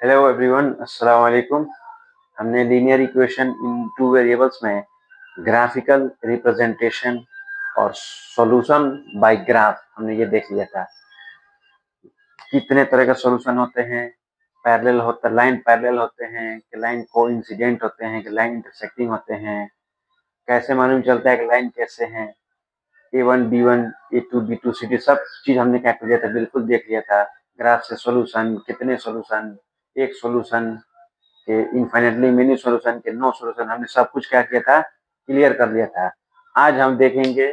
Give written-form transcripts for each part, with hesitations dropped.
Hello everyone, अस्सलाम वालेकुम। हमने linear equation in two variables में ग्राफिकल रिप्रेजेंटेशन और सॉल्यूशन बाय ग्राफ हमने ये देख लिया था। कितने तरह के सॉल्यूशन होते हैं, पैरेलल होता लाइन पैरेलल होते हैं कि लाइन कोइंसिडेंट होते हैं कि लाइन इंटरसेक्टिंग होते हैं, कैसे मालूम चलता है कि लाइन कैसे हैं, A1 B1 A2 B2 C2 सब चीज हमने क्या कर लिया था, बिल्कुल देख लिया था। ग्राफ से सॉल्यूशन, कितने सॉल्यूशन, एक सॉल्यूशन के इनफाइनेटली मेनी सॉल्यूशन के नो सॉल्यूशन, हमने सब कुछ क्या किया था, क्लियर कर लिया था। आज हम देखेंगे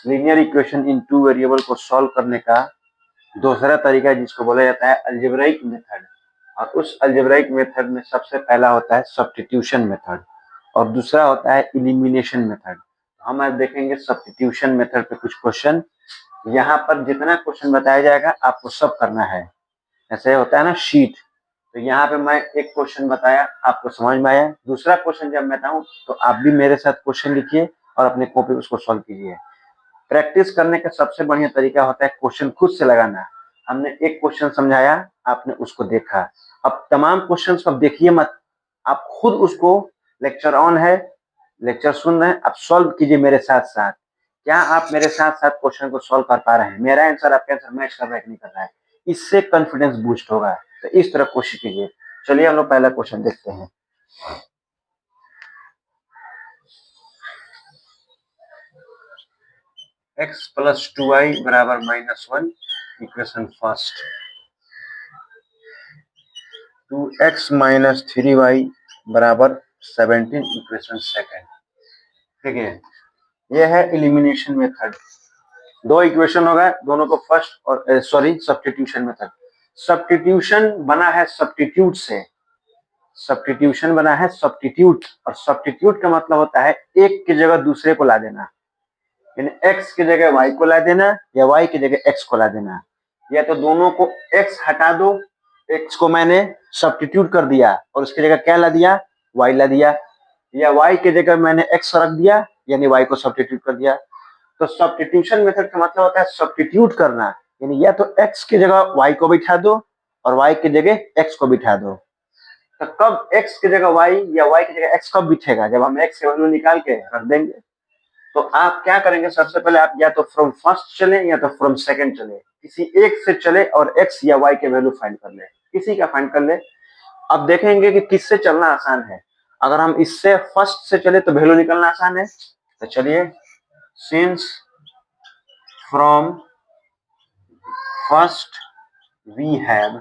linear equation in two variable को सॉल्व करने का दूसरा तरीका, जिसको बोला जाता है अलजेब्राइक मेथड। और उस अलजेब्राइक मेथड में सबसे पहला होता है सब्स्टिट्यूशन मेथड और दूसरा होता है इलिमिनेशन मेथड। हम आज देखेंगे सब्स्टिट्यूशन मेथड पे कुछ क्वेश्चन। यहाँ पर जितना क्वेश्चन बताया जाएगा आपको सब करना है। ऐसे होता है ना शीट, तो यहाँ पे मैं एक क्वेश्चन बताया, आपको समझ में आया। दूसरा क्वेश्चन जब मैं बताऊं तो आप भी मेरे साथ क्वेश्चन लिखिए और अपने कॉपी उसको सॉल्व कीजिए। प्रैक्टिस करने का सबसे बढ़िया तरीका होता है क्वेश्चन खुद से लगाना। हमने एक क्वेश्चन समझाया, आपने उसको देखा। अब तमाम क्वेश्चन को अब देखिए मत, आप खुद उसको, लेक्चर ऑन है, लेक्चर सुन रहे हैं, आप सॉल्व कीजिए मेरे साथ साथ। क्या आप मेरे साथ साथ क्वेश्चन को सॉल्व कर पा रहे हैं? मेरा आंसर आपका आंसर मैच कर रहा है कि नहीं कर रहा है? इससे कॉन्फिडेंस बूस्ट होगा। तो इस तरह कोशिश कीजिए। चलिए हम लोग पहला क्वेश्चन देखते हैं। x प्लस 2y बराबर -1 equation first, 2x minus 3y बराबर 17 इक्वेशन सेकेंड। ठीक है, यह है इलिमिनेशन मेथड। दो इक्वेशन होगा, दोनों को फर्स्ट और सॉरी सब्स्टिट्यूशन मेथड। सब्स्टिट्यूशन बना है सब्स्टिट्यूट से, सब्स्टिट्यूशन बना है सब्स्टिट्यूट, और सब्स्टिट्यूट का मतलब होता है एक की जगह दूसरे को ला देना। यानी x की जगह y को ला देना या y की जगह x को ला देना, या तो दोनों को x हटा दो, x को मैंने सब्स्टिट्यूट कर दिया और उसकी जगह क्या ला दिया, y ला दिया, या y की जगह मैंने x रख दिया यानी y को सब्स्टिट्यूट कर दिया। तो सब्स्टिट्यूशन मेथड का मतलब होता है सब्स्टिट्यूट करना, यानी या तो x की जगह y को बिठा दो और y की जगह x को बिठा दो। तो कब x की जगह y या y की जगह x कब बिठेगा? जब हम x की वैल्यू निकाल के रख देंगे। तो आप क्या करेंगे, सबसे पहले आप या तो फ्रॉम फर्स्ट चले या तो फ्रॉम सेकंड चले, किसी एक से चले और x या y के वैल्यू फाइंड कर ले, किसी का फाइंड कर ले। अब देखेंगे कि किससे चलना आसान है। अगर हम इससे फर्स्ट से चले तो वैल्यू निकलना आसान है। तो चलिए, since from first we have,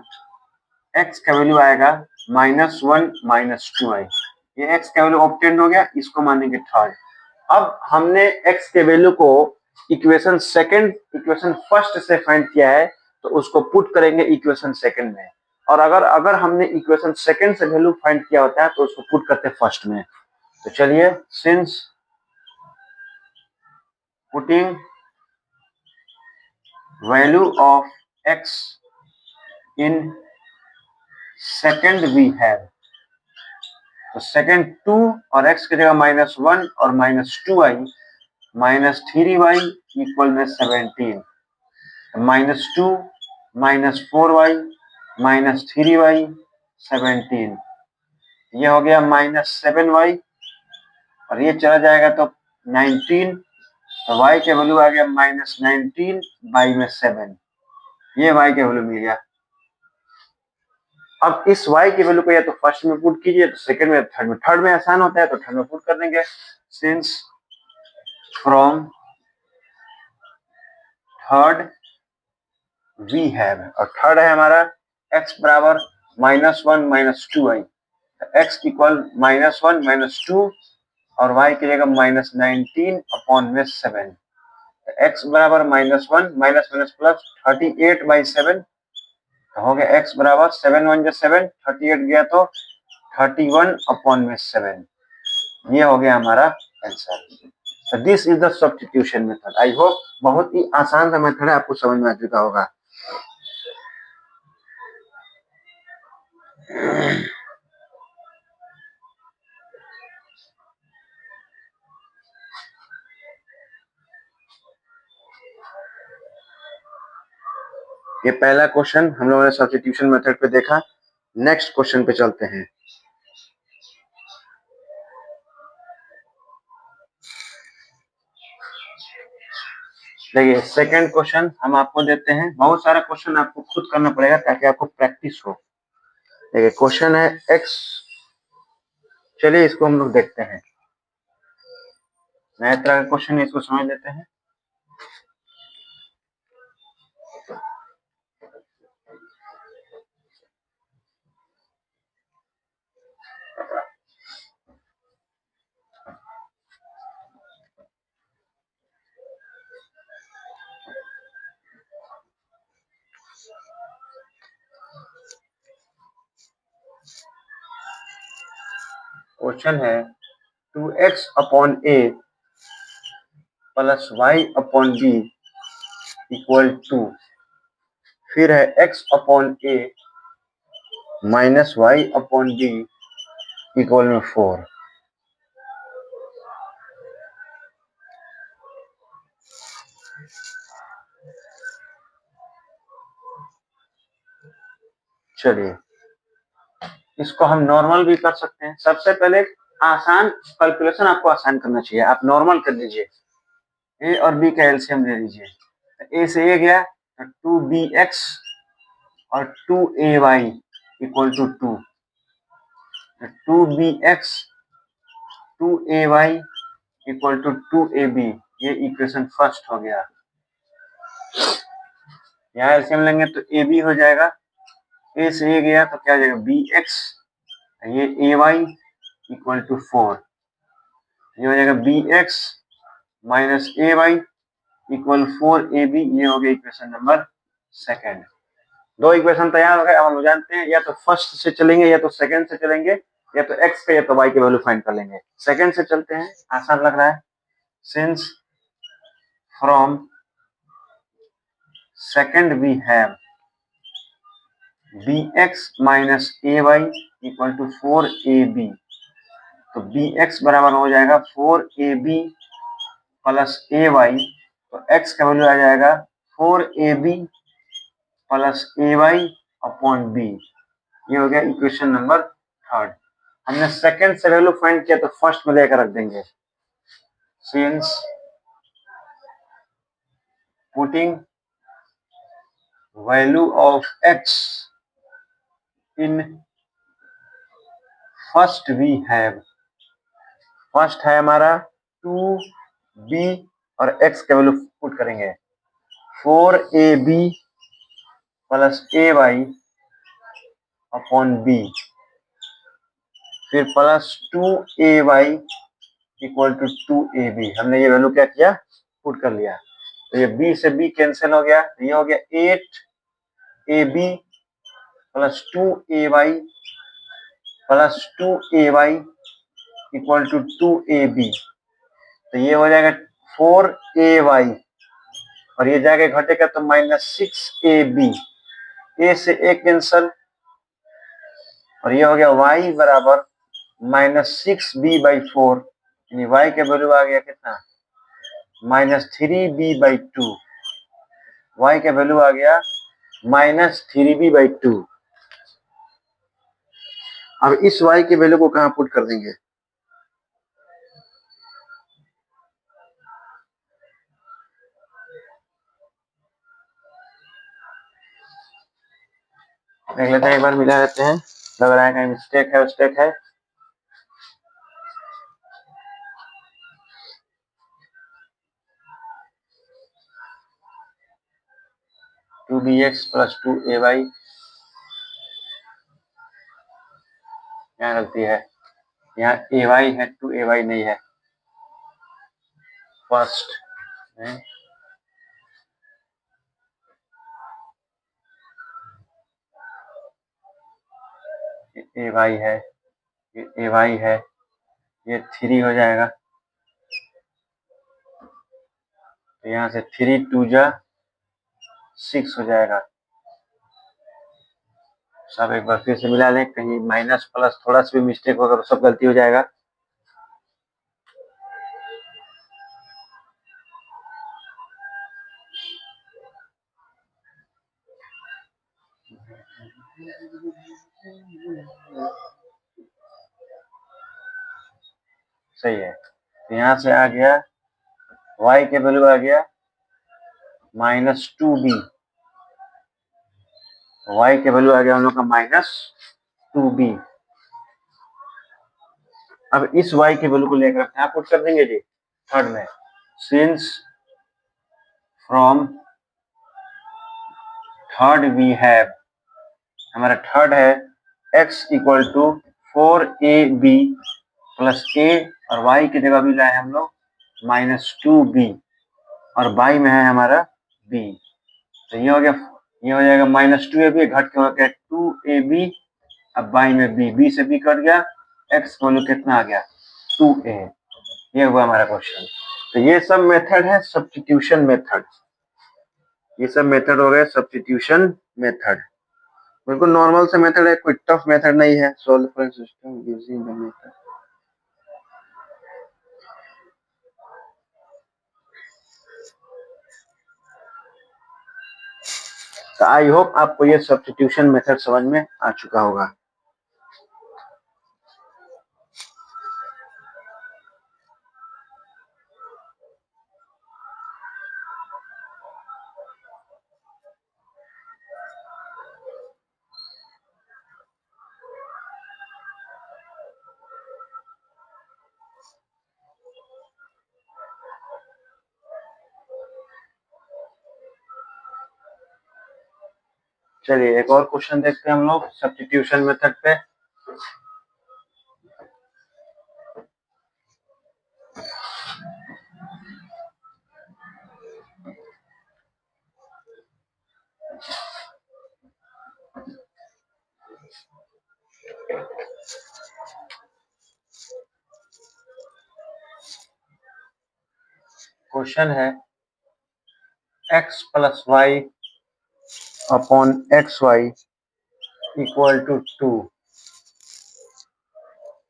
x का वैल्यू आएगा -1 -2y। ये x का वैल्यू ऑब्टेन हो गया, इसको मानेंगे थर्ड। अब हमने x के वैल्यू को इक्वेशन सेकंड इक्वेशन फर्स्ट से फाइंड किया है, तो उसको पुट करेंगे इक्वेशन सेकंड में। और अगर अगर हमने इक्वेशन सेकंड से वैल्यू फाइंड किया होता है तो उसको पुट करते हैं फर्स्ट में। तो चलिए, since putting value of x in second we have, तो सेकंड 2 और x की जगह -1 और -2y, -3y इक्वल में 17, -2 -4y -3y 17, ये हो गया -7y और ये चला जाएगा तो 19, तो y के वैल्यू आ गया -19 बाई में 7, ये y के वैल्यू मिल गया। अब इस y की वैल्यू को या तो फर्स्ट में पुट कीजिए तो सेकंड में, थर्ड में। थर्ड में आसान होता है तो थर्ड में पुट कर देंगे। Since from third we have, और थर्ड है हमारा x बराबर -1 -2y, x इक्वल -1 -2 और y की जगह -19 अपॉन में 7, x बराबर -1 माइनस माइनस प्लस 38/7, हो गया x बराबर 7 1 7, 38 गया तो 31 अपॉन में 7, ये हो गया हमारा answer. This is the substitution method. I hope बहुत ही आसान सा मेथड है, आपको समझ में आ चुका होगा। ये पहला क्वेश्चन हम लोगों ने सब्स्टिट्यूशन मेथड पे देखा। नेक्स्ट क्वेश्चन पे चलते हैं। देखिए सेकंड क्वेश्चन हम आपको देते हैं, बहुत सारा क्वेश्चन आपको खुद करना पड़ेगा ताकि आपको प्रैक्टिस हो। देखिए क्वेश्चन है एक्स, चलिए इसको हम लोग देखते हैं, नया तरह का क्वेश्चन है, इसको समझ लेते हैं। क्वेश्चन है 2x/a plus y/b equal to, फिर है x/a माइनस y/b इक्वल में 4। चलिए इसको हम नॉर्मल भी कर सकते हैं। सबसे पहले आसान कैलकुलेशन आपको आसान करना चाहिए, आप नॉर्मल कर लीजिए। ए और बी का एलसीएम ले लीजिए। ए से ए गया तो 2bx और 2ay equal to 2, 2bx 2ay equal to 2ab, ये इक्वेशन फर्स्ट हो गया। यहाँ एलसीएम लेंगे तो ए बी हो जाएगा, ए से ए गया तो क्या हो जाएगा बी एक्स, ये ए वाई इक्वल टू 4, ये हो जाएगा बी एक्स माइनस ए वाई इक्वल 4ab, ये हो गया इक्वेशन नंबर सेकेंड। दो इक्वेशन तैयार हो गए। अब हम जानते हैं या तो फर्स्ट से चलेंगे या तो सेकंड से चलेंगे, या तो एक्स का या तो वाई के वैल्यू फाइंड कर लेंगे। सेकंड से चलते हैं, आसान लग रहा है। Since from second we have bx minus A Y equal to 4ab, तो bx बराबर हो जाएगा 4ab प्लस ए वाई, तो x का वैल्यू आ जाएगा 4ab plus A Y upon B, ये हो गया इक्वेशन नंबर थर्ड। हमने सेकंड से वैल्यू फाइंड किया तो फर्स्ट में लेकर रख देंगे। Since putting value of x in first we have, first है हमारा 2b और x का वैल्यू पुट करेंगे 4ab plus A Y upon B, फिर plus 2ay equal to 2ab, हमने ये वैल्यू क्या किया पुट कर लिया। तो ये b से b कैंसिल हो गया, ये हो गया 8ab plus 2ay plus 2ay equal to 2ab, तो ये हो जाएगा 4ay और ये जाके घटेगा तो माइनस 6ab, ए से ए कैंसल और ये हो गया y बराबर माइनस 6b/4, यानी y के वैल्यू आ गया कितना माइनस 3b/2, y का वैल्यू आ गया माइनस 3b/2। अब इस y के वैल्यू को कहां पुट कर देंगे, देख लेते हैं, एक बार मिला लेते हैं, लग रहा है कहीं मिस्टेक है। To be x plus 2ay, यहाँ गलती है, यहाँ ay है 2ay नहीं है, फर्स्ट ay है, ये ay है, ये 3 हो जाएगा, तो यहाँ से 3 2 जा 6 हो जाएगा। सब एक बार फिर से मिला लें, कहीं माइनस प्लस थोड़ा सा भी मिस्टेक होगा तो सब गलती हो जाएगा। सही है। तो यहाँ से आ गया y के वैल्यू आ गया -2b, y के वैल्यू आ गया हम लोग का -2b। अब इस y के वैल्यू को लेकर क्या पुट कर देंगे जी थर्ड में, since from third we have, हमारा थर्ड है x equal to 4ab plus a, और y की जगह भी लाए हम लोग -2b, और y में है हमारा b। तो ये हो गया, ये हो जाएगा -2ab, घट के हो गया 2ab, अब y में b से b कट गया, x वैल्यू कितना आ गया 2a। ये हुआ हमारा क्वेश्चन। तो ये सब मेथड है सब्स्टिट्यूशन मेथड, ये सब मेथड हो गए सब्स्टिट्यूशन मेथड, बिल्कुल नॉर्मल सा मेथड है, कोई टफ मेथड नहीं है। Solve for system using the method. तो आई होप आपको ये सब्स्टिट्यूशन मेथड समझ में आ चुका होगा। चलिए एक और क्वेश्चन देखते हैं हम लोग सब्स्टिट्यूशन मेथड पे। क्वेश्चन है x plus Y upon X Y equal to 2,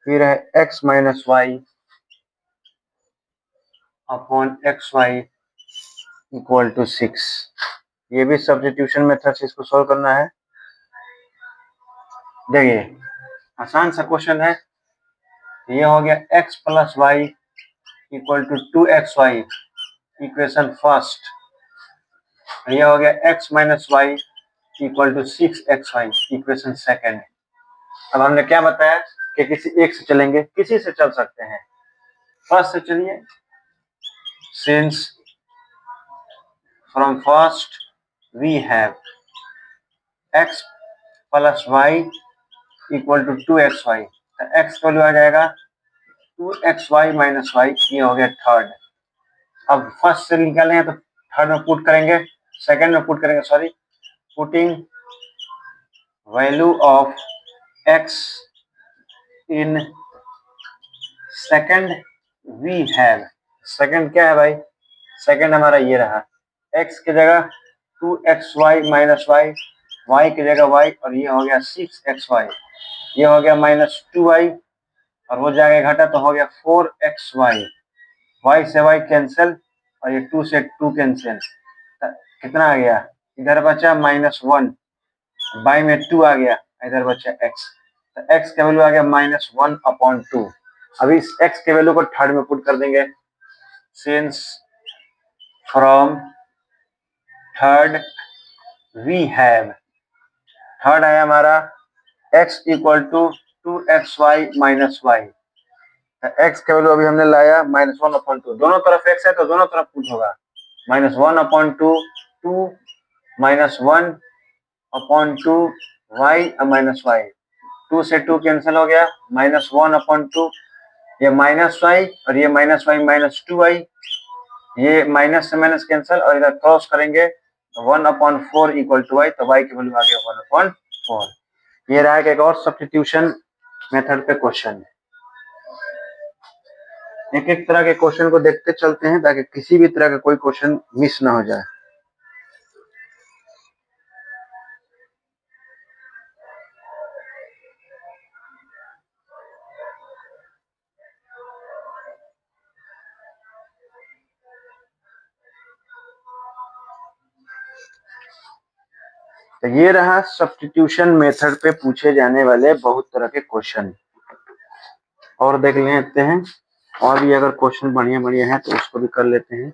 फिर है x minus Y upon X Y equal to 6। ये भी सब्स्टिट्यूशन मेथड से इसको सॉल्व करना है। देखिए आसान सा क्वेश्चन है। ये हो गया x plus Y equal to 2xy, equation first. ये हो गया x minus Y equal to 6xy, equation second. अब हमने क्या बताया कि किसी एक से चलेंगे, किसी से चल सकते हैं। फर्स्ट से चलिए, since from first we have x plus Y equal to 2xy, तो x वैल्यू आ जाएगा 2xy माइनस वाई, ये हो गया थर्ड। अब फर्स्ट से निकाले हैं तो थर्ड में पुट करेंगे, सेकंड में पुट करेंगे, sorry, putting value of x in second we have. Second क्या है भाई, सेकंड हमारा ये रहा, x की जगह 2xy माइनस वाई, y की जगह y, और ये हो गया 6xy, ये हो गया -2y, और वो जाएगा घटा तो हो गया 4xy, y से y कैंसिल, और ये 2 से 2 कैंसिल, कितना आ गया, इधर बचा -1, y में 2 आ गया, इधर बचा x, तो x का वैल्यू आ गया -1/2। अभी इस x के वैल्यू को थर्ड में पुट कर देंगे, since from third we have, third है हमारा x equal to 2xy minus Y, तो x का वैल्यू अभी हमने लाया -1/2, दोनों तरफ x है तो दोनों तरफ पुट होगा, -1/2, 2 -1/2 y माइनस वाई, 2 से 2 कैंसिल हो गया, -1/2, ये माइनस वाई, और ये -y -2y, ये माइनस से माइनस कैंसिल, और इधर क्रॉस करेंगे 1/4 इक्वल टू y, तो y की वैल्यू आ गया 1/4। ये रहा एक और सब्स्टिट्यूशन मेथड पे क्वेश्चन। एक एक तरह के क्वेश्चन को देखते चलते हैं ताकि किसी भी तरह का कोई क्वेश्चन मिस ना हो जाए। तो ये रहा सब्स्टिट्यूशन मेथड पे पूछे जाने वाले बहुत तरह के क्वेश्चन। और देख लेते हैं, और भी अगर क्वेश्चन बढ़िया बढ़िया है तो उसको भी कर लेते हैं।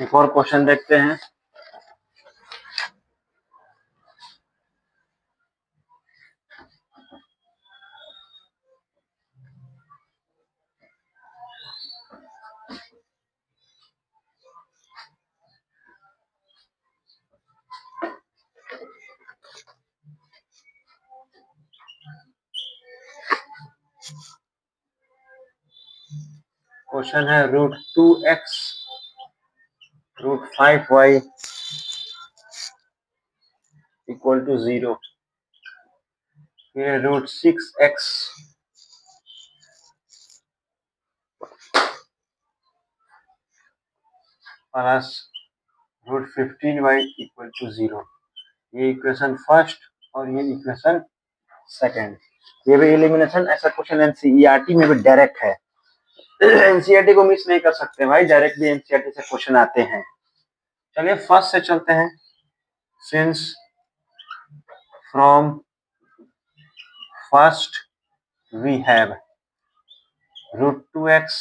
एक और क्वेश्चन देखते हैं। क्वेश्चन है √2x √5y इक्वल टू 0। फिर √6x plus √15y equal to 0। ये इक्वेशन फर्स्ट और ये इक्वेशन सेकंड। ये भी एलिमिनेशन, ऐसा क्वेश्चन एनसीईआरटी में भी डायरेक्ट है। एनसीईआरटी को मिस नहीं कर सकते भाई, डायरेक्ट भी एनसीईआरटी से क्वेश्चन आते हैं। चलिए फर्स्ट से चलते हैं। Since from first we have √2x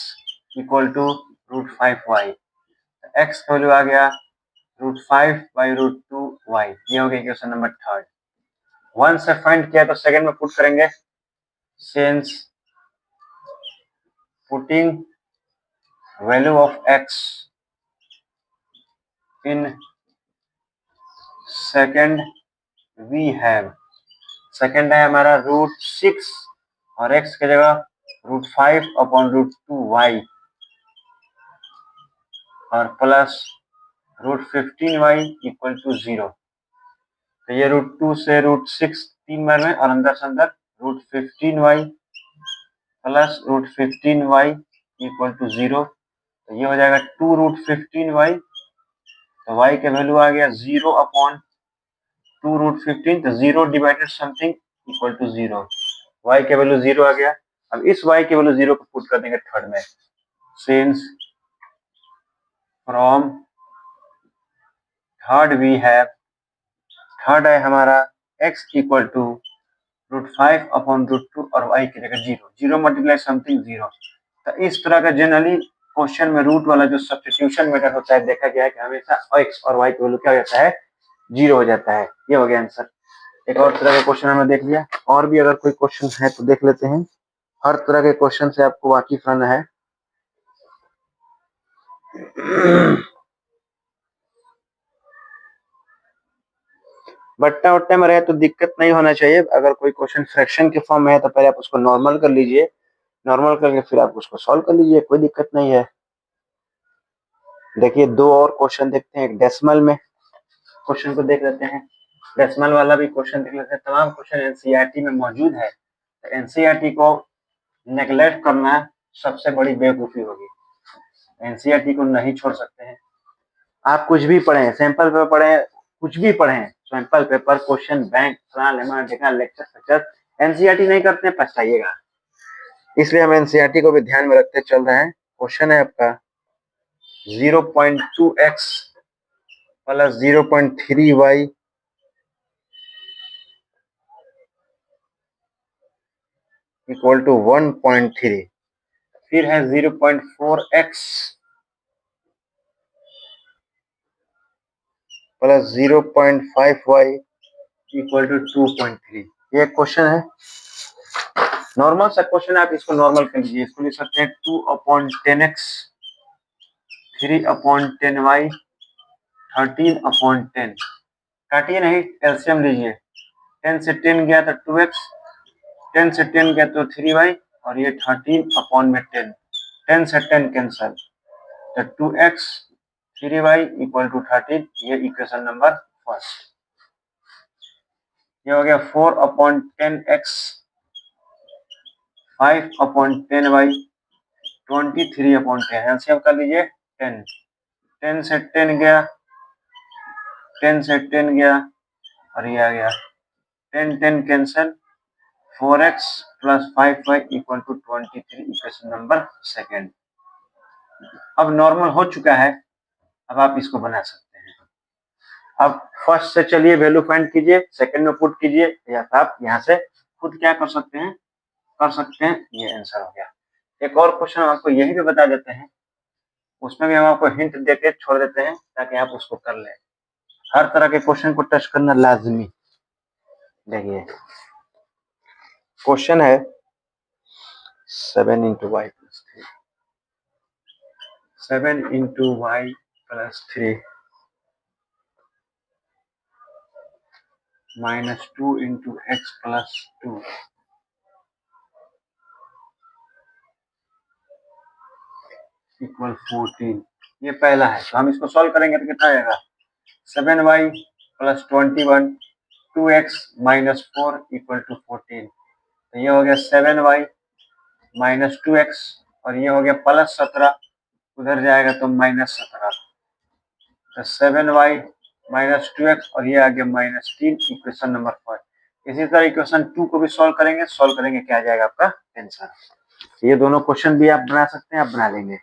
equal to √5y। x का वैल्यू आ गया √5/√2y। ये हो गया क्वेश्चन नंबर थर्ड। 1 से फाइंड किया तो सेकंड में पुट करेंगे। Since putting value of x in second we have, second है हमारा √6 और x की जगह √5/√2y और प्लस √15y इक्वल टू 0। तो ये √2 से √6 तीन बार में और अंदर से अंदर √15y plus √15y equal to 0। तो ये हो जाएगा 2√15y। तो y के वैल्यू आ गया 0/2√15। तो 0 divided something equal to 0। y के वैल्यू 0 आ गया। अब इस y के वैल्यू 0 को पुट कर देंगे थर्ड में। Since from third we have, third है हमारा x इक्वल टू √5/√2 और y की जगह 0। 0 मल्टीप्लाई समथिंग 0। तो इस तरह का जनरली क्वेश्चन में रूट वाला जो सब्स्टिट्यूशन मेथड होता है, देखा गया है कि हमेशा x और y की वैल्यू क्या हो जाता है, 0 हो जाता है। ये हो गया आंसर। एक और तरह का क्वेश्चन हमने देख लिया। और भी अगर कोई क्वेश्चन है तो देख लेते हैं। हर तरह के क्वेश्चन से आपको वाकिफ रहना है। बट्टा वट्टा में रहे तो दिक्कत नहीं होना चाहिए। अगर कोई क्वेश्चन फ्रैक्शन के फॉर्म में है तो पहले आप उसको नॉर्मल कर लीजिए, नॉर्मल करके फिर आप उसको सॉल्व कर लीजिए, कोई दिक्कत नहीं है। देखिए दो और क्वेश्चन देखते हैं। एक डेसिमल में क्वेश्चन को देख लेते हैं। डेसिमल वाला भी क्वेश्चन देख लेते हैं। तमाम क्वेश्चन एनसीईआरटी में मौजूद है। तो एनसीईआरटी को नेग्लेक्ट करना सबसे बड़ी बेवकूफी होगी। एनसीईआरटी को नहीं छोड़ सकते हैं। आप कुछ भी पढ़ें, सैंपल पेपर पढ़ें, कुछ भी पढ़ें, सैंपल पेपर, क्वेश्चन बैंक, फलाना लेना देखना, लेक्चर फेक्चर, एनसीईआरटी नहीं करते हैं पछताइएगा। इसलिए हम एनसीईआरटी को भी ध्यान में रखते चल रहे हैं। क्वेश्चन है आपका 0.2x plus 0.3y equal to 1.3, फिर है 0.4x plus 0.5y equal to 2.3। ये क्वेश्चन है, नॉर्मल सा क्वेश्चन है, आप इसको नॉर्मल कर लीजिए। इसको लिख सकते हैं 2/10x 3/10y 13/10। काटिए नहीं, एलसीएम लीजिए। 10 से 10 गया तो 2x, 10 से 10 गया तो 3y, और ये 13/10। 10 से 10 कैंसल, तो 2x 3y इक्वल टू 13। ये इक्वेशन नंबर फर्स्ट। ये हो गया 4/10x 5/10y 23/10। एलसीएम कर लीजिए 10। 10 से 10 गया, 10 से 10 गया, और ये आ गया 10 10 cancel, 4x plus 5y equal to 23। Equation number second. अब नॉर्मल हो चुका है, अब आप इसको बना सकते हैं। अब फर्स्ट से चलिए वैल्यू फाइंड कीजिए, सेकंड में पुट कीजिए, या आप यहाँ से खुद क्या कर सकते हैं, ये आंसर हो गया। एक और क्वेश्चन आपको यही भी बता देते हैं, उसमें भी हम आपको हिंट देके छोड़ देते हैं ताकि आप उसको कर लें। हर तरह के क्वेश्चन को टच करना लाजमी। देखिए क्वेश्चन है 7 into y plus 3, 7 into y plus 3 minus 2 into x plus 2 equal 14। ये पहला है, तो हम इसको सॉल्व करेंगे तो कितना आएगा, 7y plus 21 2x minus 4 equal to 14। तो ये हो गया 7y माइनस 2x, और ये हो गया प्लस 17, उधर जाएगा तो माइनस 17, तो 7y माइनस 2x, और ये आ गया माइनस 3। Equation number 4। इसी तरह इक्वेशन 2 को भी सॉल्व करेंगे क्या आ जाएगा आपका आंसर। ये दोनों क्वेश्चन भी आप बना सकते हैं, आप बना लेंगे।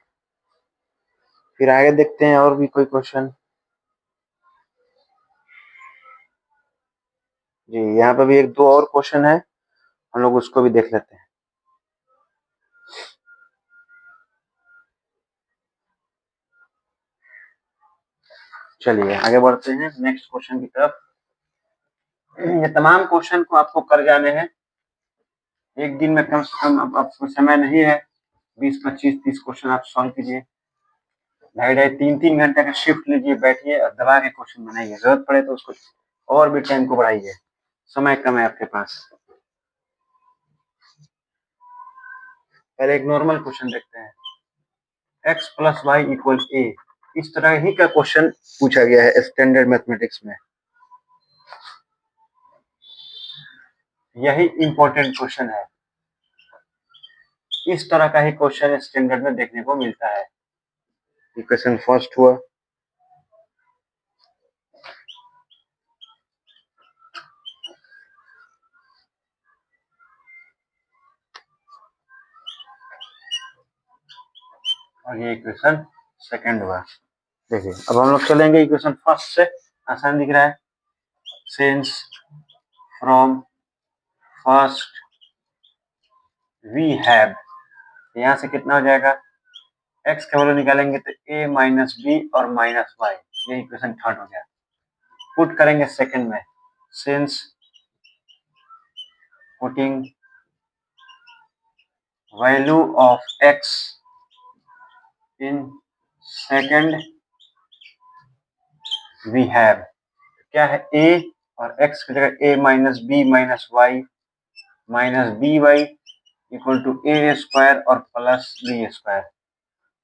फिर आगे देखते हैं और भी कोई क्वेश्चन। जी यहाँ पे भी एक दो और क्वेश्चन है, हम लोग उसको भी देख लेते हैं। चलिए आगे बढ़ते हैं नेक्स्ट क्वेश्चन की तरफ। ये तमाम क्वेश्चन को आपको कर जाने हैं एक दिन में, कम से कम। अब आपको समय नहीं है, 20 25 30 क्वेश्चन आप सॉल्व कीजिए। 2.5 3 घंटे का शिफ्ट लीजिए, बैठिए और दबा के क्वेश्चन बनाइए। जरूरत पड़े तो उसको और भी टाइम को बढ़ाइए, समय कम है आपके पास। पहले एक नॉर्मल क्वेश्चन देखते हैं, x प्लस वाई इक्वल ए। इस तरह ही का क्वेश्चन पूछा गया है स्टैंडर्ड मैथमेटिक्स में। यही इंपॉर्टेंट क्वेश्चन है, इस तरह का ही क्वेश्चन स्टैंडर्ड में देखने को मिलता है। इक्वेशन फर्स्ट हुआ, और ये इक्वेशन सेकंड हुआ। देखिए अब हम लोग चलेंगे इक्वेशन फर्स्ट से, आसान दिख रहा है। Since from first we have, यहाँ से कितना हो जाएगा, x का वैल्यू निकालेंगे तो a माइनस बी और माइनस वाई। ये इक्वेशन थर्ड हो गया। पुट करेंगे सेकंड में, since putting value of x in second we have, क्या है a, और x की जगह a minus B minus Y minus B Y equal to A square और प्लस बी स्क्वायर।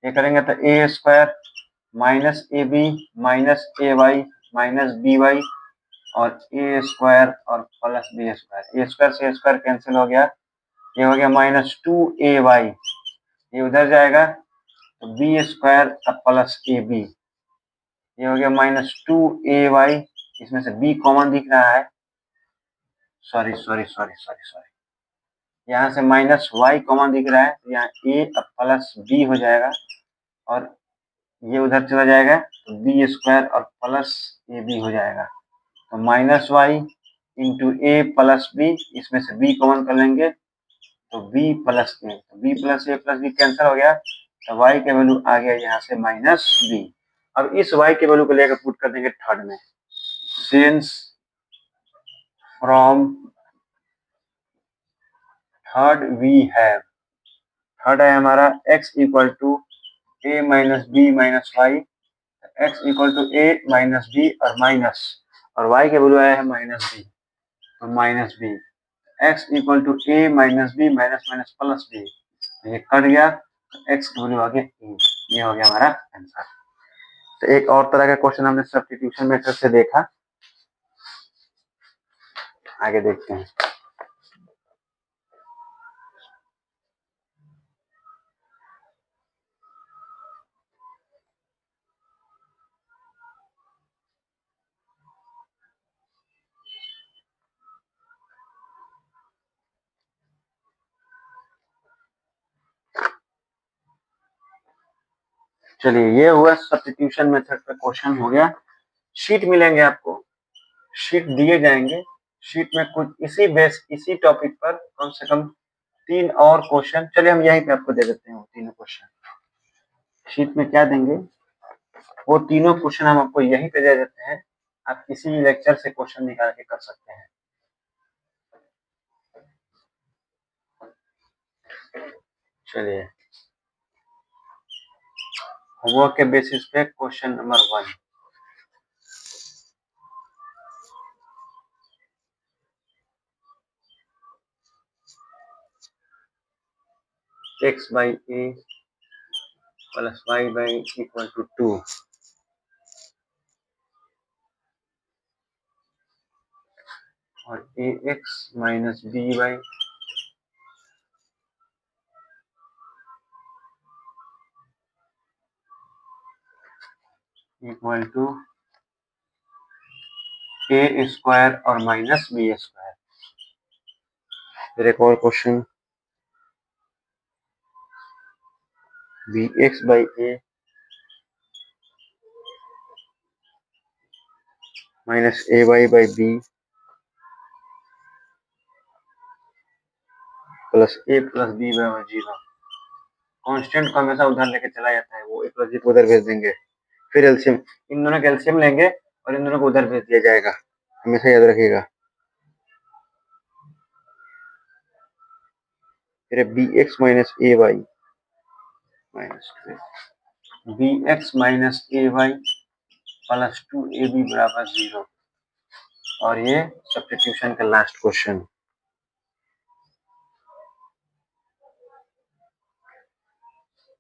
ये करेंगे तो A square minus A B minus A Y minus B Y और ए स्क्वायर और प्लस बी स्क्वायर। ए square से ए square cancel हो गया, ये हो गया माइनस 2ay, ये उधर जाएगा तो B square plus A B, ये हो गया माइनस 2ay इसमें से b कॉमन दिख रहा है, sorry sorry sorry sorry sorry, यहाँ से माइनस वाई कॉमन दिख रहा है, तो यहाँ a अब प्लस b हो जाएगा, और ये उधर चला जाएगा तो बी स्क्वायर और प्लस ए बी हो जाएगा, तो माइनस वाई इंटू ए प्लस बी, इसमें से b कॉमन कर लेंगे तो b प्लस ए, तो b plus a plus B cancel हो गया, तो y के वैल्यू आ गया यहाँ से माइनस b। अब इस y के वैल्यू को लेकर पुट कर देंगे थर्ड में, since from third we have, third है हमारा x equal to a minus B minus Y, x equal to a minus B और माइनस, और y के वैल्यू आया है माइनस बी, तो minus B, x equal to a minus B minus minus plus B, ये कट गया, x की वैल्यू आ गया e, ये हो गया हमारा आंसर। तो एक और तरह का क्वेश्चन हमने सब्स्टिट्यूशन मेथड से देखा, आगे देखते हैं। चलिए, ये हुआ सब्स्टिट्यूशन मेथड का क्वेश्चन हो गया। शीट मिलेंगे आपको, शीट दिए जाएंगे, शीट में कुछ इसी टॉपिक पर कम से कम 3 और क्वेश्चन, चलिए हम यहीं पे आपको दे देते हैं वो तीनों क्वेश्चन। शीट में क्या देंगे, वो तीनों क्वेश्चन हम आपको यहीं पे दे देते हैं, आप किसी भी लेक्चर से क्वेश्चन निकाल के कर सकते हैं। चलिए, होमवर्क के बेसिस पे question number 1, x by a plus y by equal to 2, और a x minus b by equal to A square और माइनस बी स्क्वायर। फिर एक और question, b x by a minus A y by b plus a plus b by 0। Constant को हमेशा उधर लेके चला जाता है, वो ए प्लस बी को उधर भेज देंगे, फिर एलसीएम, इन दोनों का एलसीएम लेंगे और इन दोनों को उधर भेज दिया जाएगा, हमेशा याद रखिएगा। फिर बी एक्स माइनस ए Y minus b x minus ए वाई प्लस 2ab बराबर 0, और ये सब्स्टिट्यूशन का last question,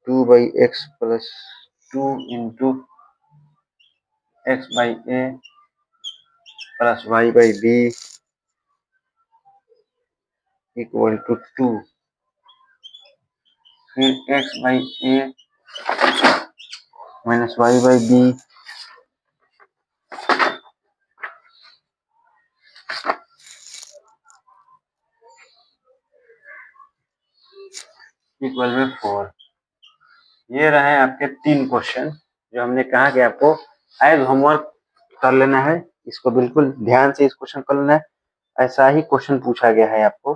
2 by x plus 2 into x by a plus y by b equal to 2, फिर x by a minus y by b equal में 4। ये रहे आपके 3 question जो हमने कहा कि आपको एज होमवर्क कर लेना है, इसको बिल्कुल ध्यान से इस क्वेश्चन कर लेना है, ऐसा ही क्वेश्चन पूछा गया है आपको।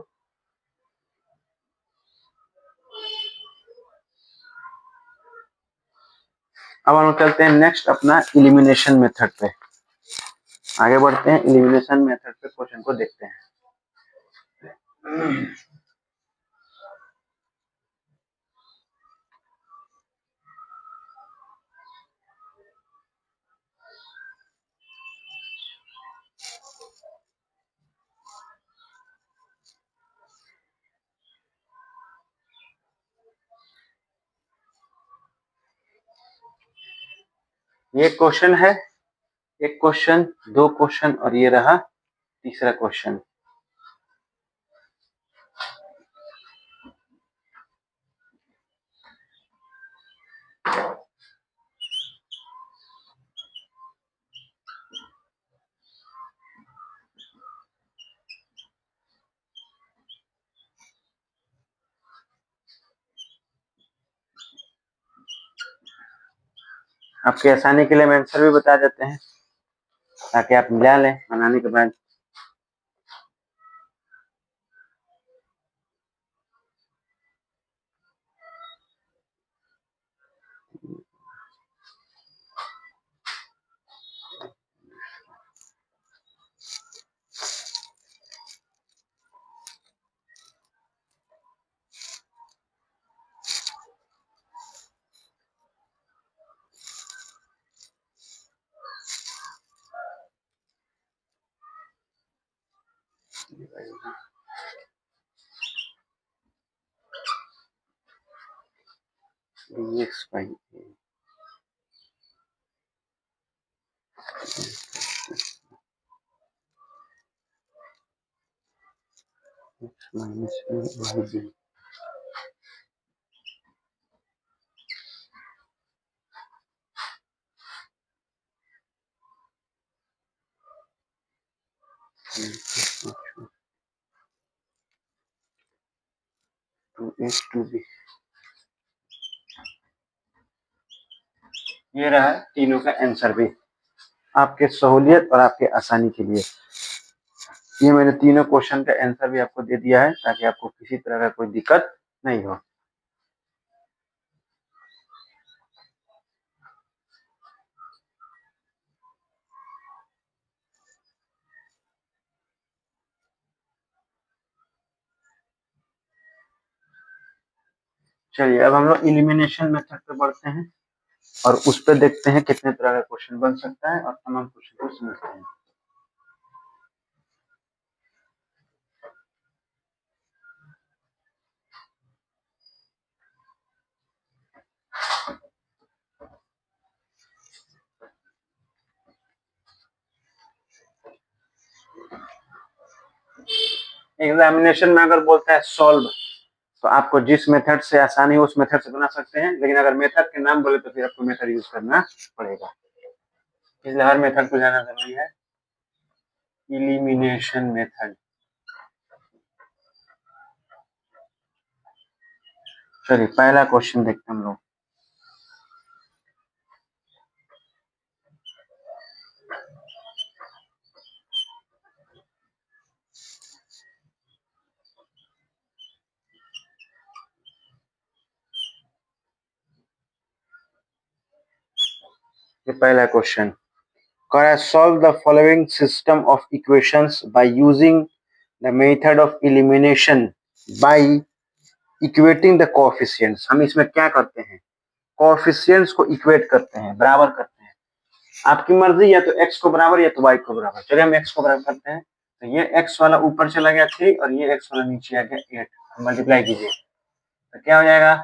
अब हम चलते हैं नेक्स्ट अपना इलिमिनेशन मेथड पे, आगे बढ़ते हैं, इलिमिनेशन मेथड पे क्वेश्चन को देखते हैं। ये क्वेश्चन है, एक क्वेश्चन, 2 क्वेश्चन, और ये रहा तीसरा क्वेश्चन। आपकी आसानी के लिए हम आंसर भी बता देते हैं ताकि आप मिला लें बनाने के बाद। dx by x minus a by b to a to b। ये रहा तीनों का आंसर भी आपके सहूलियत और आपके आसानी के लिए। ये मैंने तीनों क्वेश्चन का आंसर भी आपको दे दिया है ताकि आपको किसी तरह का कोई दिक्कत नहीं हो। चलिए अब हम लोग इलिमिनेशन मेथड पे बढ़ते हैं और उस पर देखते हैं कितने तरह का क्वेश्चन बन सकता है और तमाम क्वेश्चन को समझते हैं। एग्जामिनेशन में अगर बोलता है सॉल्व तो आपको जिस मेथड से आसानी हो उस मेथड से बना सकते हैं, लेकिन अगर मेथड के नाम बोले तो फिर आपको मेथड यूज करना पड़ेगा, इसलिए हर मेथड को जाना जरूरी है। Elimination method. चलिए पहला क्वेश्चन देखते हैं हम लोग। ये पहला क्वेश्चन कह रहा है solve the following system of equations by using the method of elimination by equating the coefficients. हम इसमें क्या करते हैं, कोएफिशिएंट्स को इक्वेट करते हैं, बराबर करते हैं। आपकी मर्जी, या तो x को बराबर या तो y को बराबर। चलिए हम x को बराबर करते हैं, तो ये x वाला ऊपर चला गया 3 और ये x वाला नीचे आ गया 8, मल्टीप्लाई कीजिए तो क्या हो जाएगा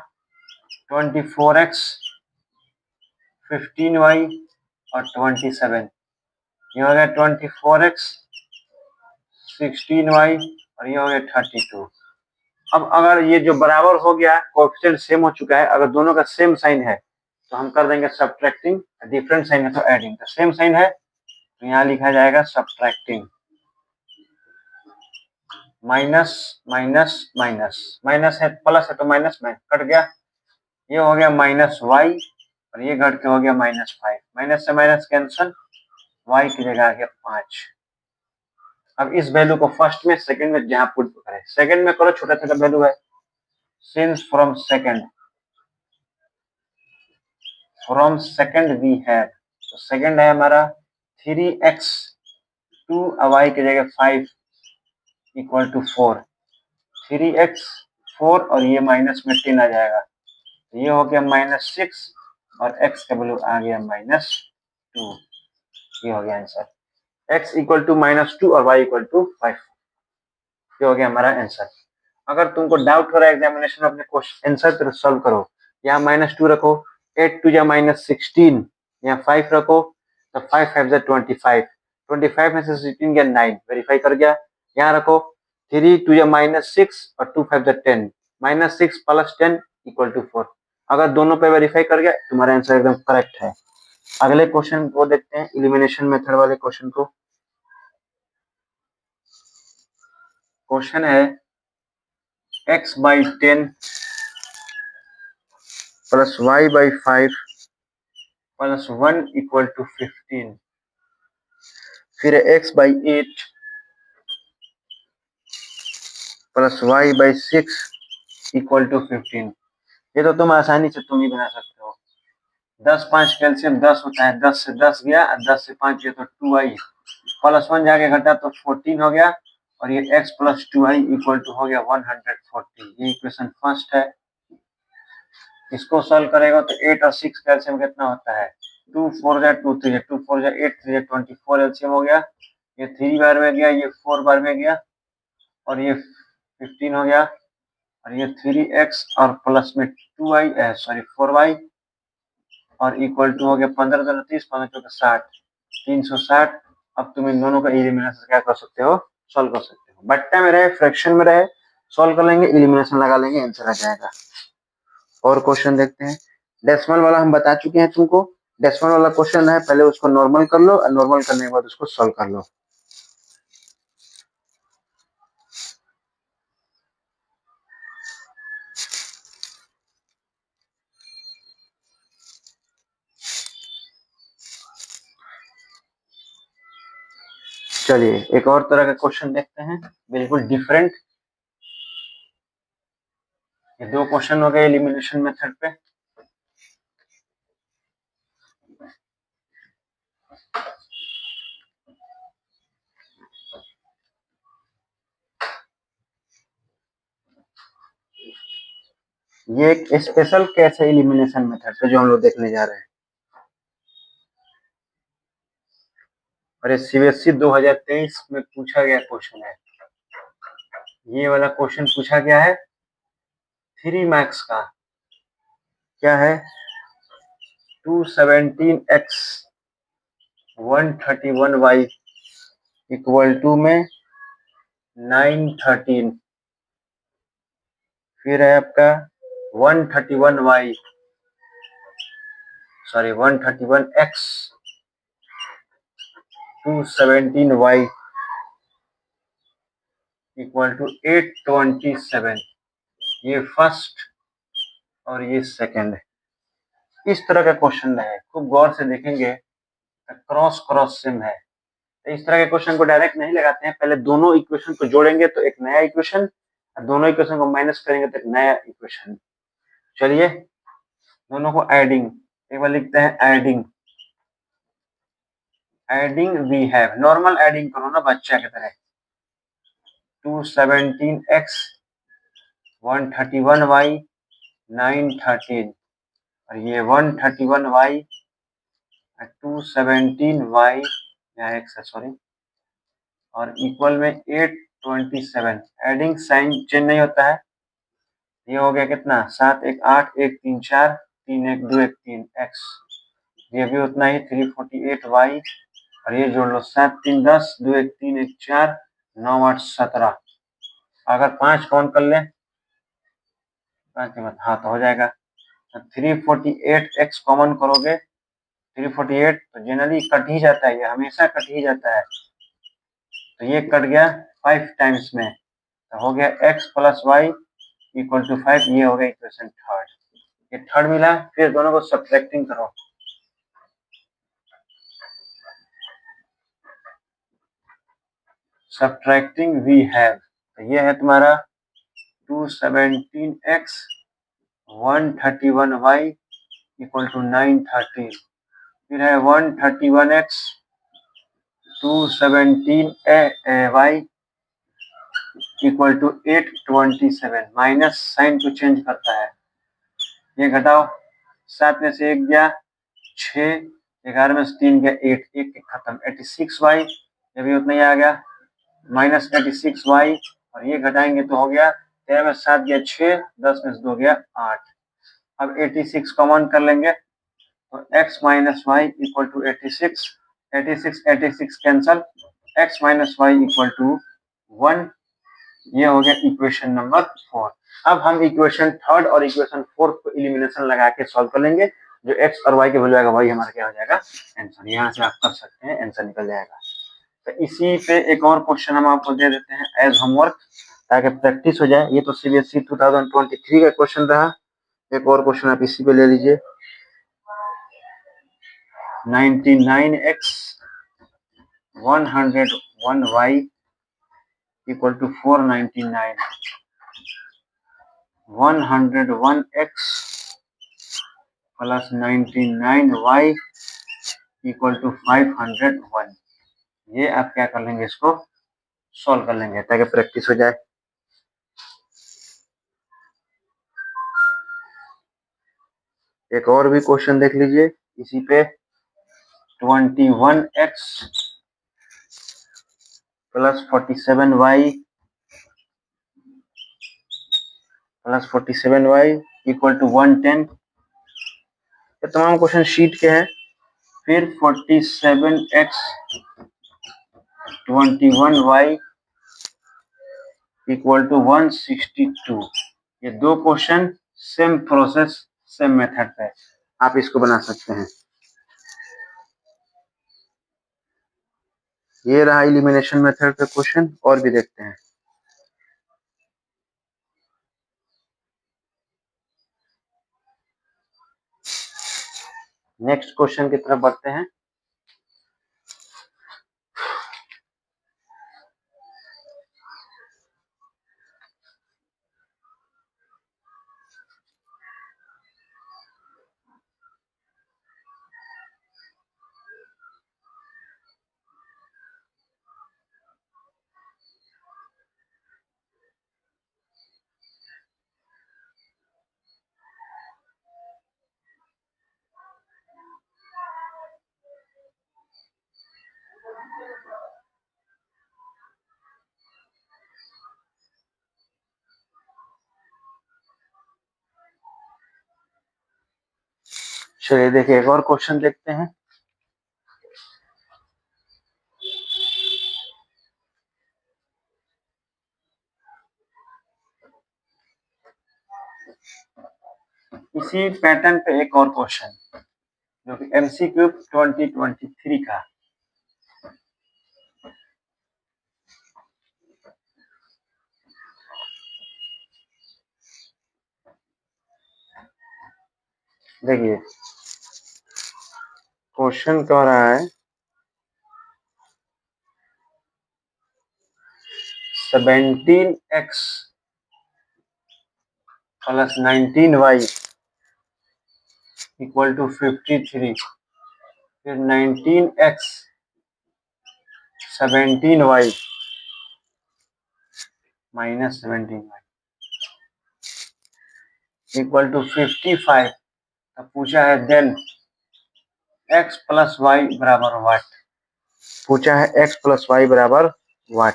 24x 15y और 27, ये हो गया 24x 16y और ये हो गया 32। अब अगर ये जो बराबर हो गया, कोएफिशिएंट सेम हो चुका है, अगर दोनों का सेम साइन है तो हम कर देंगे सब्ट्रैक्टिंग, डिफरेंट साइन है तो एडिंग, तो सेम साइन है तो यहाँ लिखा जाएगा subtracting. Minus minus minus, minus है प्लस है तो माइनस में कट गया, ये हो गया माइनस वाई और ये घट के हो गया -5, माइनस से माइनस कैंसल, वाई की जगह आ गया 5। अब इस वैल्यू को फर्स्ट में सेकंड में जहां पुट करें, सेकंड में करो, छोटा छोटा वैल्यू है, since from second we have, तो सेकंड है हमारा 3x 2 y की जगह 5 इक्वल टू 4, 3x 4 और ये माइनस में 10 आ जाएगा, तो ये हो गया -6 और x का वैल्यू आ गया -2। ये हो गया आंसर, x इक्वल टू -2 और y इक्वल टू 5, ये हो गया हमारा आंसर। अगर तुमको डाउट हो रहा है एग्जामिनेशन अपने क्वेश्चन आंसर तो सॉल्व करो, यहाँ -2 रखो, 8 टू या -16, यहाँ 5 रखो तो 5 5 25, 25 में से 16 गया 9, वेरीफाई कर गया। यहाँ रखो 3 टू या -6 और 2 5 10, -6 प्लस 10 इक्वल टू 4। अगर दोनों पे वेरीफाई कर गया तुम्हारा आंसर एकदम करेक्ट है। अगले क्वेश्चन को देखते हैं, इलिमिनेशन मेथड वाले क्वेश्चन को। क्वेश्चन है x by 10 plus y by 5 plus 1 equal to 15, फिर x by 8 plus y by 6 equal to 15। ये तो तुम आसानी से तुम ही बना सकते हो। 10 5 कैल्शियम 10 होता है, 10 से 10 गया, 10 से 5 गया तो 2i, प्लस 1 जाके घटा तो 14 हो गया, और ये x plus 2i equal to हो गया 140। ये इक्वेशन फर्स्ट है। इसको सॉल्व करेगा तो 8 और 6 कैल्शियम कितना होता है, 2 4 जा 2 3 2 4 जा 8 3 24 एलसीएम हो गया। ये 3 बार में गया, ये 4 बार में गया, और ये 15 हो गया, और ये 3x और प्लस में 2i सॉरी 4y, और इक्वल टू हो गया 15 3 30 15 चौके 60, 360। अब तुम इन दोनों का एलिमिनेशन क्या कर सकते हो, सॉल्व कर सकते हो। बट्टा में रहे, फ्रैक्शन में रहे, सॉल्व कर लेंगे, एलिमिनेशन लगा लेंगे, आंसर आ जाएगा। और क्वेश्चन देखते हैं। डेसिमल वाला हम बता चुके हैं तुमको। डेसिमल वाला क्वेश्चन है, पहले उसको नॉर्मल कर लो, और नॉर्मल करने के बाद उसको सॉल्व कर लो। चलिए एक और तरह का क्वेश्चन देखते हैं, बिल्कुल डिफरेंट। ये दो क्वेश्चन हो गए एलिमिनेशन मेथड पे। ये एक स्पेशल केस है एलिमिनेशन मेथड पे जो हम लोग देखने जा रहे हैं। और ये सीबीएसई 2023 में पूछा गया क्वेश्चन है। ये वाला क्वेश्चन पूछा गया है 3 मार्क्स का। क्या है, 217x 131y इक्वल टू में 913, फिर है आपका 131y sorry 131x 217y equal to 827। ये फर्स्ट और ये सेकंड है। इस तरह का क्वेश्चन है, खूब गौर से देखेंगे, क्रॉस क्रॉस सिम है। तो इस तरह के क्वेश्चन को डायरेक्ट नहीं लगाते हैं, पहले दोनों इक्वेशन को जोड़ेंगे तो एक नया इक्वेशन, और दोनों इक्वेशन को माइनस करेंगे तो एक नया इक्वेशन। चलिए दोनों को एडिंग, एक बार लिखते हैं adding. Adding we have, normal adding करो ना बच्चा की तरह। 217x 131y 913, और ये 131y 217y यहाँ एक सॉरी, और इक्वल में 827। एडिंग साइन चेंज नहीं होता है। ये हो गया कितना, 7 1 8 1 3 4 3 1 2 1 3 x, ये भी उतना ही 348y, और ये जोड़ लो 7 3 10 2 1 3 1 4 9 8 17। अगर 5 काउंट कर ले, 5 के बाद हाँ तो हो जाएगा। 348x कॉमन करोगे, 348 तो जनरली कट ही जाता है, ये हमेशा कट ही जाता है, तो ये कट गया 5 टाइम्स में, तो हो गया x plus Y equal to 5। ये हो गया इक्वेशन थर्ड। ये थर्ड मिला, फिर दोनों को सब्ट्रैक्टिंग करो। सब्ट्रैक्टिंग वी हैव, तो ये है तुम्हारा 217x 131y इक्वल टू 913, फिर है 131x 217y equal to 827। Minus sign को चेंज करता है, ये घटाओ, 7 में से 1 गया 6, 11 में से 3 गया 8, 1 खत्म, 86y, ये भी उतना ही आ गया, माइनस 86y, और ये घटाएंगे तो हो गया 13 में 7 गया 6, 10 में से 2 गया 8। अब 86 कॉमन कर लेंगे तो x minus Y equal to 86, 86 cancel, x minus Y equal to 1। ये हो गया इक्वेशन नंबर 4। अब हम इक्वेशन थर्ड और इक्वेशन फोर्थ को एलिमिनेशन लगा के सॉल्व कर लेंगे। जो x और y के वैल्यू आएगा वही हमारा क्या हो जाएगा, आंसर। यहाँ से आप कर सकते हैं, आंसर निकल जाएगा। तो इसी पे एक और क्वेश्चन हम आपको दे देते हैं एज होमवर्क, ताकि प्रैक्टिस हो जाए। ये तो सीबीएसई 2023 का क्वेश्चन रहा। एक और क्वेश्चन आप इसी पे ले लीजिए। 99x 101y equal to 499. 101x plus 99y equal to 501. ये आप क्या कर लेंगे, इसको सॉल्व कर लेंगे ताकि प्रैक्टिस हो जाए। एक और भी क्वेश्चन देख लीजिए इसी पे। 21x plus 47y equal to 110। ये तमाम क्वेश्चन शीट के हैं। फिर 47x 21y इक्वल टू 162। ये दो question same process same method पे आप इसको बना सकते हैं। ये रहा एलिमिनेशन मेथड पे क्वेश्चन, और भी देखते हैं। नेक्स्ट क्वेश्चन की तरफ बढ़ते हैं। चलिए देखिए, एक और क्वेश्चन देखते हैं। इसी पैटर्न पे एक और क्वेश्चन जो कि एमसीक्यू 2023 का। देखिए क्वेश्चन कह रहा है 17x plus 19y equal to 53। फिर 19x 17y minus 17y equal to 55। अब पूछा है देन x प्लस वाई बराबर वाट। पूछा है x प्लस वाई बराबर वाट,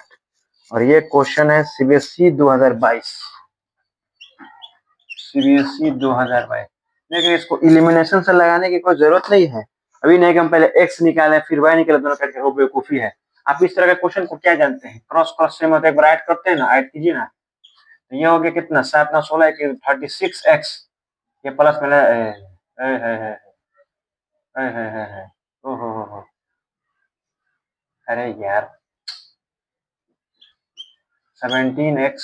और ये क्वेश्चन है सीबीएसई 2022। सीबीएसई 2022। लेकिन इसको इलिमिनेशन से लगाने की कोई जरूरत नहीं है। अभी नहीं कि हम पहले x निकाले फिर y निकाले, दोनों करके वो बेवकूफी है। आप इस तरह के क्वेश्चन को क्या जानते हैं, क्रॉस क्रॉस से मतलब एक बार ऐड करते हैं ना, ऐड कीजिए ना, तो ये हो गया कितना, 7 9 16 36x। ये प्लस में ओहो, अरे यार 17x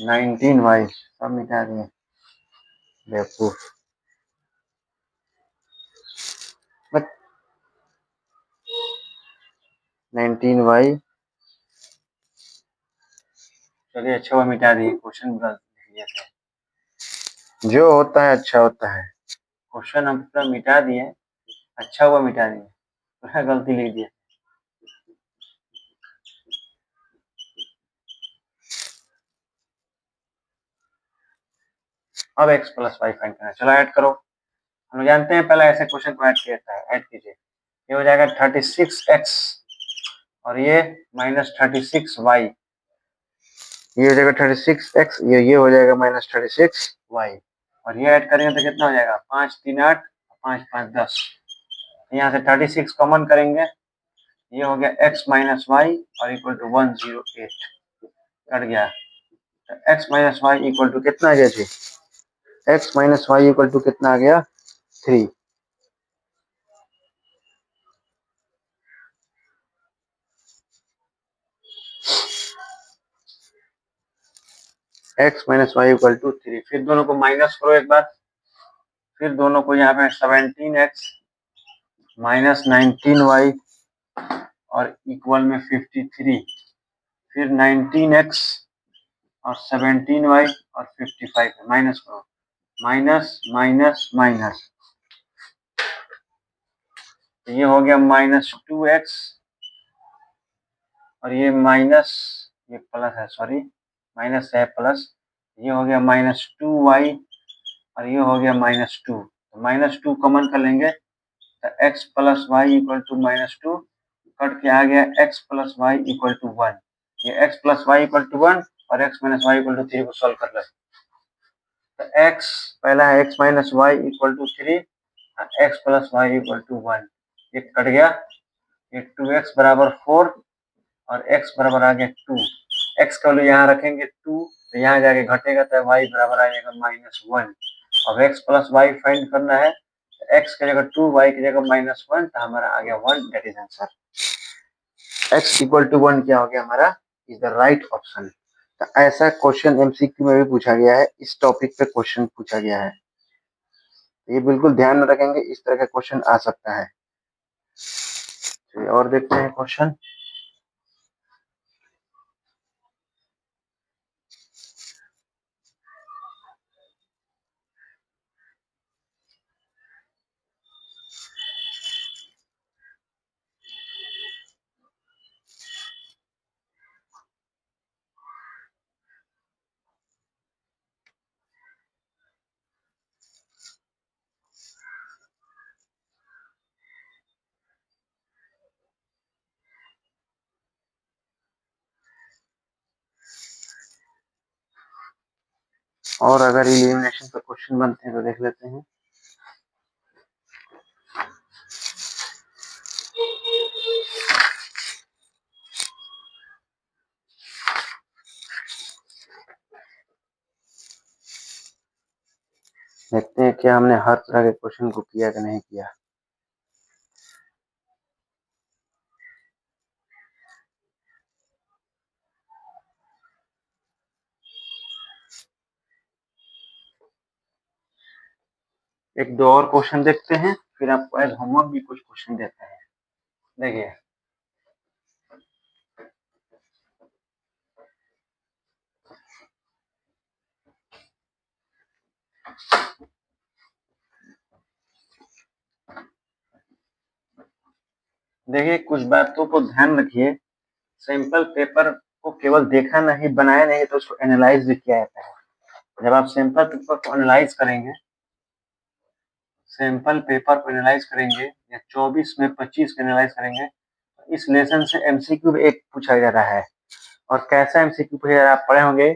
19y सब मिटा दिए बेवकूफ। 19y, चलिए अच्छा हुआ मिटा दिए, क्वेश्चन गलत लिख दिए थे। जो होता है अच्छा होता है। क्वेश्चन हम पूरा मिटा दिए, अच्छा हुआ मिटा दिए, पूरा गलती लिख दिए। अब x प्लस वाई फाइंड करना, चलो ऐड करो। हम लोग जानते हैं पहले ऐसे क्वेश्चन को ऐड किया था, ऐड कीजिए। ये हो जाएगा 36x और ये माइनस 36y। ये हो जाएगा 36x, ये हो जाएगा माइनस 36y, और ये ऐड करेंगे तो कितना हो जाएगा, 5 3 8 5 5 10। यहाँ से 36 कॉमन करेंगे, ये हो गया x माइनस वाई और इक्वल टू 108 कट गया। तो x minus Y equal to कितना आ गया जी, x minus Y equal to कितना आ गया, 3। x minus Y equal to 3। फिर दोनों को माइनस करो एक बार, फिर दोनों को यहाँ पे 17x माइनस 19y और इक्वल में 53, फिर 19x और 17y और 55 माइनस करो, माइनस माइनस माइनस, तो ये हो गया -2x और ये माइनस, ये प्लस है, सॉरी माइनस है प्लस, ये हो गया -2y और ये हो गया -2, तो -2 कॉमन कर लेंगे तो x plus Y equal to -2 cut के आ गया x plus Y equal to 1। ये x plus Y equal to 1 और x minus Y equal to 3 को सॉल्व कर ले, तो x पहला है x minus Y equal to 3, x plus Y equal to 1, ये कट गया, ये 2x बराबर 4 और x बराबर आ गया 2, x का वैल्यू यहाँ रखेंगे 2, तो यहाँ जाके घटेगा तो y बराबर आ जाएगा -1। अब x प्लस वाई फाइंड करना है, तो x की जगह 2, y की जगह -1, तो हमारा आ गया 1, that is answer. x equal to 1 क्या हो गया हमारा, इज द राइट ऑप्शन। तो ऐसा क्वेश्चन एमसीक्यू में भी पूछा गया है, इस टॉपिक पे क्वेश्चन पूछा गया है, ये बिल्कुल ध्यान में रखेंगे, इस तरह का क्वेश्चन आ सकता है। चलिए और देखते हैं क्वेश्चन। और अगर एलिमिनेशन पे क्वेश्चन बनते हैं तो देख लेते हैं। देखते हैं क्या हमने हर तरह के क्वेश्चन को किया कि नहीं किया। एक दो और क्वेश्चन देखते हैं, फिर आपको एज होमवर्क भी कुछ क्वेश्चन देते हैं। देखिए देखिए कुछ बातों को ध्यान रखिए, सैंपल पेपर को केवल देखा नहीं, बनाया नहीं, तो उसको एनालाइज भी किया जाता है। जब आप सैंपल पेपर को एनालाइज करेंगे, सैंपल पेपर को एनालाइज करेंगे या 24 में 25 को एनालाइज करेंगे, इस लेसन से एमसीक्यू एक पूछा जा रहा है। और कैसा एमसीक्यू पूछा जा रहा है, आप पढ़े होंगे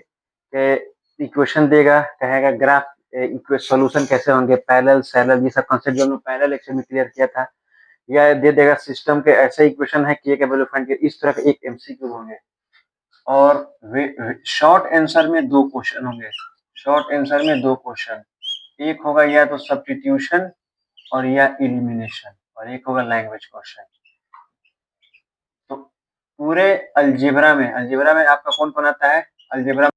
कि इक्वेशन देगा, कहेगा ग्राफ सॉल्यूशन कैसे होंगे, पैरेलल सैरेलल, ये सब कॉन्सेप्ट जो हमने पैरेलल लेक्चर में क्लियर किया था, या दे देगा सिस्टम के ऐसे इक्वेशन है कि के वैल्यू फाइंड किया, इस तरह के एक एमसीक्यू होंगे। और शॉर्ट आंसर में दो क्वेश्चन होंगे, शॉर्ट आंसर में दो क्वेश्चन, एक होगा या तो सब्स्टिट्यूशन और या एलिमिनेशन, और एक होगा लैंग्वेज क्वेश्चन। तो पूरे अलजेब्रा में आपका कौन आता है, अलजेब्रा